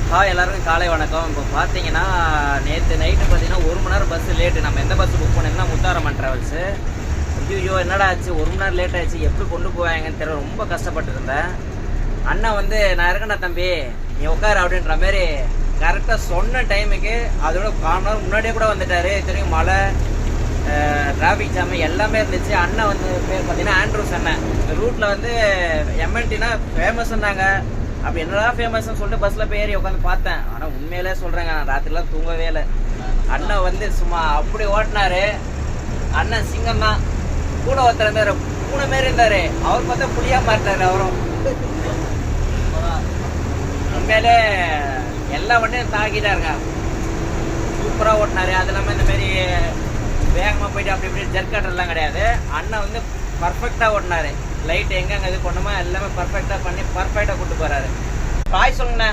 எல்லாருக்கும் காலை வணக்கம். இப்போ பார்த்தீங்கன்னா நேற்று நைட்டு பார்த்தீங்கன்னா 1 மணி நேரம் பஸ்ஸு லேட்டு. நம்ம எந்த பஸ்ஸு புக் பண்ணியிருந்தா முத்தாரம்மன் ட்ராவல்ஸு. ஐயோ என்னடா ஆச்சு, 1 மணி நேரம் லேட் ஆச்சு, எப்படி கொண்டு போவாங்கன்னு தெரியல. ரொம்ப கஷ்டப்பட்டு இருந்தேன். அண்ணன் வந்து நான் இருக்கேன்டா தம்பி நீ உட்காரு அப்படின்ற மாதிரி கரெக்டாக சொன்ன டைமுக்கு அதோட 1/4 மணி நேரம் முன்னாடியே கூட வந்துட்டார். தெரியும் மழை டிராஃபிக் ஜாமு எல்லாமே இருந்துச்சு. அண்ணன் வந்து பேர் பார்த்தீங்கன்னா ஆண்ட்ரூஸ் அண்ணன். இந்த ரூட்டில் வந்து எம்என்டினா ஃபேமஸ்ன்னாங்க. அப்படி என்னடா ஃபேமஸ்ன்னு சொல்லிட்டு பஸ்ஸில் போய் ஏறி உட்காந்து பார்த்தேன். ஆனால் உண்மையிலே சொல்கிறேங்க, நான் ராத்திரிலாம் தூங்கவே இல்லை. அண்ணன் வந்து சும்மா அப்படி ஓட்டினாரு. அண்ணன் சிங்கம் தான். கூட ஒருத்தர் இருந்தார், 3 பேர் இருந்தார். அவர் பார்த்தா புளியாக மாட்டார். அவரும் உண்மையிலே எல்லா வண்டியும் தாக்கிட்டாருங்க. சூப்பராக ஓட்டினாரு. அது இல்லாமல் இந்த மாதிரி வேகமாக போயிட்டு அப்படி இப்படி ஜர்க்கட்டெல்லாம் கிடையாது. அண்ணன் வந்து பர்ஃபெக்டாக ஓட்டினாரு. லைட் எங்கெங்க இது பண்ணுமோ எல்லாமே பர்ஃபெக்டாக பண்ணி பர்ஃபெக்டாக கூப்பிட்டு போகிறாரு. பாய் சொல்லுங்கண்ணே.